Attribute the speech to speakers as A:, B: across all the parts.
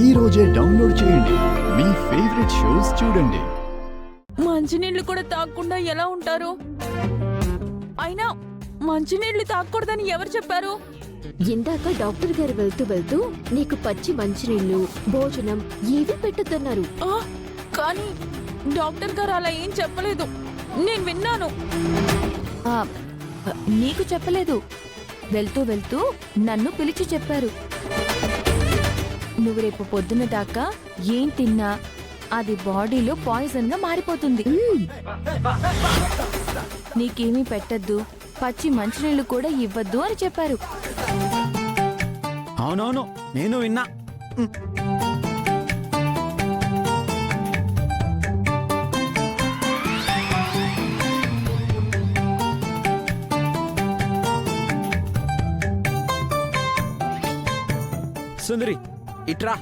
A: ఈ రోజే డౌన్లోడ్ చేయండి. మీ ఫేవరెట్ షోస్ చూడండి.
B: మంచినీళ్ళు కూడా తాగకుండా ఎలా ఉంటారు? అయినా మంచినీళ్ళు తాగకూడదని ఎవరు చెప్పారు?
C: ఇందాక డాక్టర్ గారు వెళ్తూ నీకు పచ్చి మంచినీళ్ళు, భోజనం ఏవి పెట్టొద్దన్నారు.
B: కానీ డాక్టర్ గారు అలా ఏం చెప్పలేదు. నేను విన్నాను.
D: నీకు చెప్పలేదు, వెళ్తూ నన్ను పిలిచి చెప్పారు. నువ్వు రేపు పొద్దున దాకా ఏం తిన్నా అది బాడీలో పాయిజన్ గా మారిపోతుంది. నీకేమీ పెట్టద్దు, పచ్చి మంచినీళ్ళు కూడా ఇవ్వద్దు అని చెప్పారు.
E: అవునవును, నేను విన్నా. సుందరి ఇట్రా.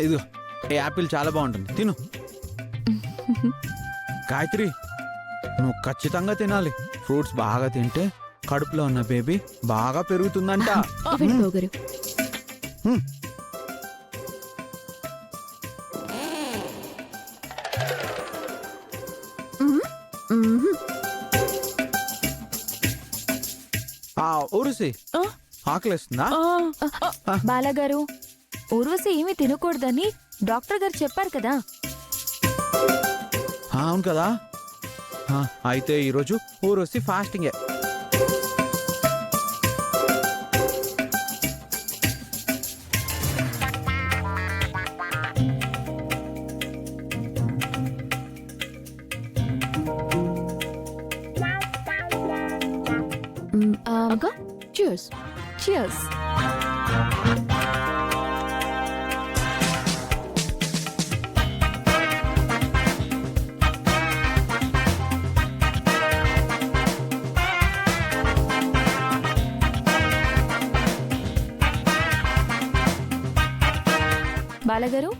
E: ఇదిగో, ఈ యాపిల్ చాలా బాగుంటుంది, తిను. గాయత్రి, నువ్వు ఖచ్చితంగా తినాలి. ఫ్రూట్స్ బాగా తింటే కడుపులో ఉన్న బేబీ బాగా పెరుగుతుందంట. ఊరుసి ఆకలిస్తుందా?
D: బాలగారు, ఊర్వశి ఏమీ తినకూడదని డాక్టర్ గారు చెప్పారు కదా.
E: అవును కదా. అయితే ఈరోజు ఊరొచ్చి ఫాస్టింగే.
C: Cheers.
D: Cheers. బాలగారు,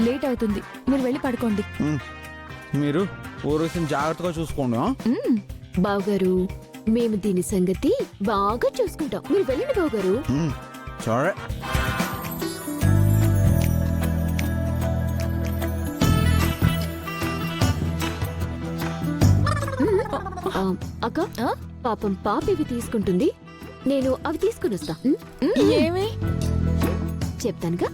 D: లేట్ అవుతుంది, మీరు వెళ్ళి పడుకోండి.
E: మీరు ఊరొచ్చిన జాగ్రత్తగా చూసుకోండి.
C: బావగారు, మేము దీని సంగతి బాగా చూసుకుంటాం. మీరు వెళ్ళండి బావగారు.
E: సరే.
C: అక్క, పాపం పాప ఇవి తీసుకుంటుంది, నేను అవి తీసుకుని వస్తా.
B: ఏమి
C: చెప్తానుగా.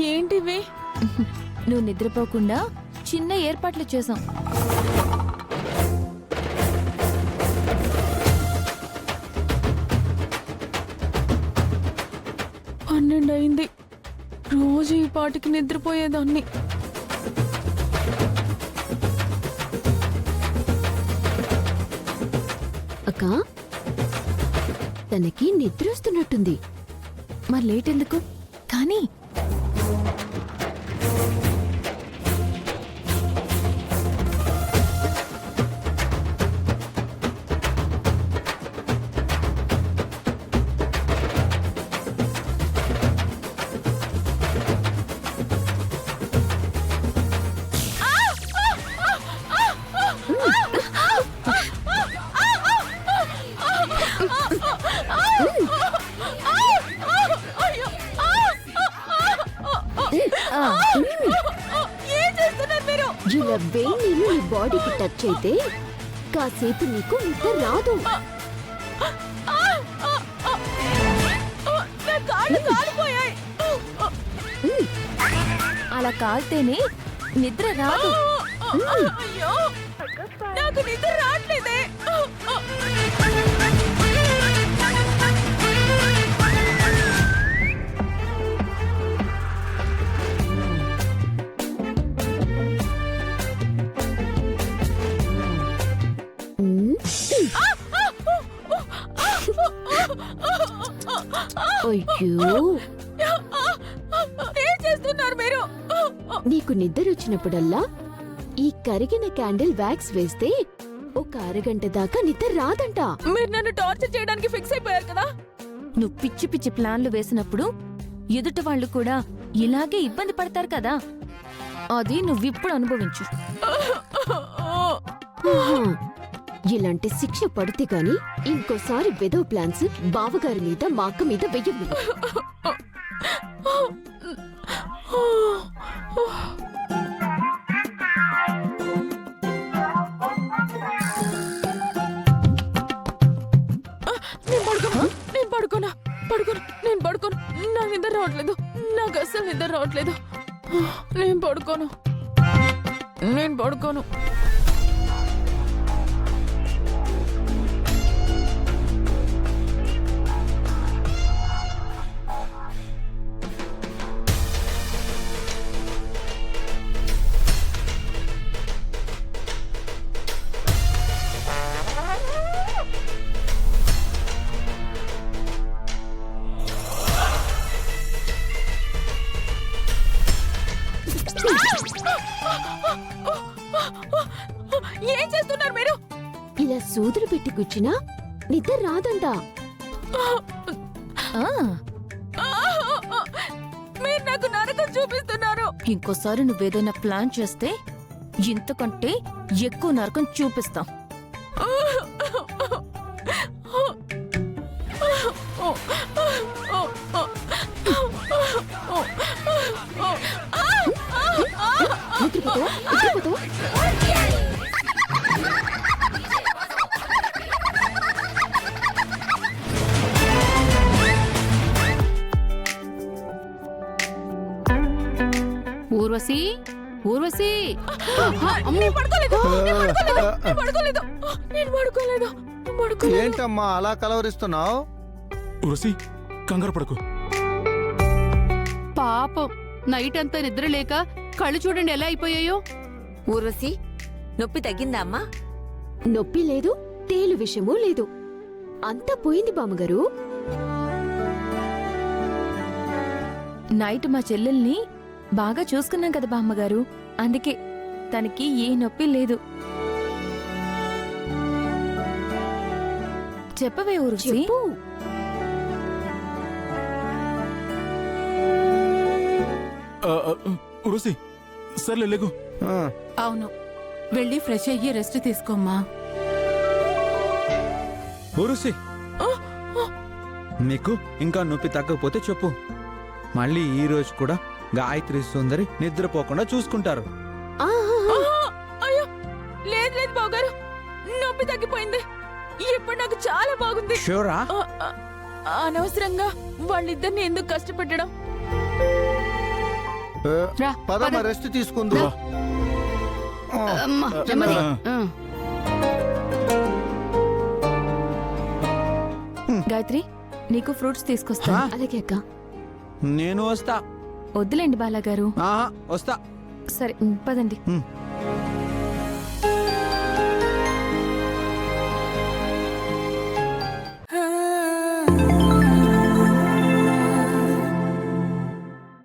B: ఏంటివి?
D: నువ్వు నిద్రపోకుండా చిన్న ఏర్పాట్లు చేశాం.
B: అయింది. రోజు ఈ పాటికి నిద్రపోయేదాన్ని.
C: అక్క, తనకి నిద్ర వస్తున్నట్టుంది.
D: మరి లేట్ ఎందుకు? కానీ
C: ఇలా వేడి నీళ్ళు నీ బాడీకి టచ్ అయితే కాసేపు నీకు నిద్ర రాదు.
D: అలా కాల్తేనే నిద్ర రాదు.
B: నాకు నిద్ర రావట్లేదే.
C: అయ్యో,
B: ఏం చేస్తున్నారు మీరు?
C: నీకు నిద్ర వచ్చినప్పుడల్లా ఈ కరిగిన క్యాండిల్ వ్యాక్స్ వేస్తే ఒక అరగంట దాకా నిద్ర రాదంట.
B: మీరు నన్ను టార్చర్ చేయడానికి ఫిక్స్ అయిపోయారు కదా.
D: నువ్వు పిచ్చి పిచ్చి ప్లాన్లు వేసినప్పుడు ఎదుటి వాళ్ళు కూడా ఇలాగే ఇబ్బంది పడతారు కదా, అది నువ్విప్పుడు అనుభవించు.
C: ఆహా. ఇలాంటి శిక్ష పడితే గాని ఇంకోసారి వెదో ప్లాన్స్ బావగారి మీద మా అక్క మీద వెయ్యవు.
B: నేను పడుకోను. నాకు నిద్ర రావట్లేదు. నాకు అస్సలు నిద్ర రావట్లేదు. నేను పడుకోను. ఏం చేస్తున్నారు మీరు?
C: ఇలా సూదులు పెట్టి కూర్చున్నా నిద్ర రాదంట.
D: ఆ,
B: మీరు నాకు నరకం చూపిస్తున్నారు.
D: ఇంకోసారి నువ్వేదైనా ప్లాన్ చేస్తే ఇంతకంటే ఎక్కువ నరకం చూపిస్తాం.
C: నిద్రపోతావా? నిద్రపోతావా?
F: ఊర్వశి, ఊర్వశి,
B: నేను పడుకోలేదు.
G: ఏంటమ్మా అలా కలవరిస్తున్నావు?
H: ఉరసి కంగారు పడకు.
F: పాపం నైట్ అంతా నిద్ర లేక కళ్ళు చూడండి ఎలా అయిపోయాయో.
I: ఊర్వశి, నొప్పి తగ్గిందా అమ్మా?
C: నొప్పి లేదు, తేలు విషము లేదు. అంతా పోయింది బామ్మగారు.
D: నైట్ మా చెల్లెల్ని బాగా చూసుకున్నాం కదా బామ్మగారు, అందుకే తనకి ఏ నొప్పి లేదు. చెప్పవే ఊర్వశి.
C: చెప్పు.
H: ఉరసి సర్లే లేకు.
F: అవును, వెళ్ళి ఫ్రెష్ అయ్యి రెస్ట్ తీసుకోమ్మా.
E: ఊరుసి, నీకు ఇంకా నొప్పి తగ్గకపోతే చెప్పు. మళ్ళీ ఈ రోజు కూడా గాయత్రి సుందరి నిద్రపోకుండా చూసుకుంటారు.
B: అయ్యో లేదు బావగారు, నొప్పి తగ్గిపోయింది. ఇప్పుడు నాకు చాలా బాగుంది.
E: షూరా?
B: అనవసరంగా వాళ్ళిద్దరిని ఎందుకు కష్టపెట్టడం?
F: రా,
G: పదమ్మా రెస్ట్ తీసుకుందు.
F: అమ్మా, నెమ్మది.
D: గాయత్రి, నీకు ఫ్రూట్స్ తీసుకొస్తా.
C: అలాగే అక్క.
E: నేను వస్తా.
D: వద్దులేండి బాలాగారు.
E: వస్తా.
D: సరే పదండి.